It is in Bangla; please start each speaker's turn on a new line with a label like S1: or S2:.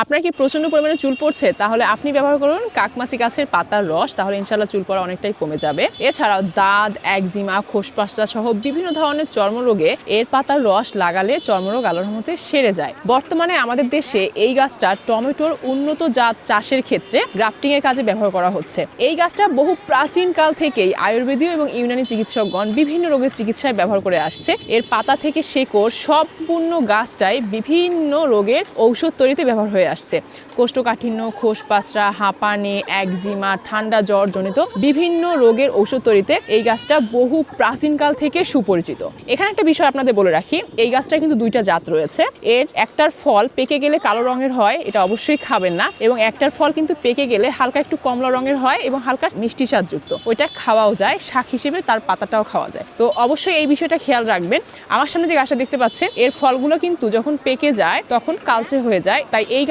S1: আপনার কি প্রচন্ড পরিমাণে চুল পড়ছে, তাহলে আপনি ব্যবহার করুন কাকমাছি গাছের পাতার রস, তাহলে ইনশাআল্লাহ চুল পড়া অনেকটাই কমে যাবে। এছাড়াও দাঁত, একজিমা, খোসপাসা সহ বিভিন্ন ধরনের চর্মরোগে এর পাতার রস লাগালে চর্মরোগ আল্লাহর রহমতে সেরে যায়। বর্তমানে আমাদের দেশে এই গাছটা টমেটোর উন্নত জাত চাষের ক্ষেত্রে গ্রাফটিং এর কাজে ব্যবহার করা হচ্ছে। এই গাছটা বহু প্রাচীন কাল থেকেই আয়ুর্বেদীয় এবং ইউনানি চিকিৎসকগণ বিভিন্ন রোগের চিকিৎসায় ব্যবহার করে আসছে। এর পাতা থেকে শেকড় সম্পূর্ণ গাছটাই বিভিন্ন রোগের ঔষধ তৈরিতে ব্যবহার হয়ে আসছে। কোষ্ঠকাঠিন্য, খোসপাসরা, হাঁপানি, একজিমা, ঠান্ডা জ্বর জনিত বিভিন্ন রোগের ঔষধ তৈরিতে এই গাছটা বহু প্রাচীনকাল থেকে সুপরিচিত। এখানে একটা বিষয় আপনাদের বলে রাখি, এই গাছটা কিন্তু দুইটা জাত রয়েছে। এর একটার ফল পেকে গেলে কালো রঙের হয়, এটা অবশ্যই খাবেন না, এবং একটার ফল কিন্তু পেকে গেলে হালকা একটু কমলা রঙের হয় এবং হালকা মিষ্টি স্বাদযুক্ত, ওইটা খাওয়াও যায়, শাক হিসেবে তার পাতাটাও খাওয়া যায়। তো অবশ্যই এই বিষয়টা খেয়াল রাখবেন। আমার সামনে যে গাছটা দেখতে পাচ্ছেন, এর ফলগুলো কিন্তু যখন পেকে যায় তখন কালচে হয়ে যায়, তাই এই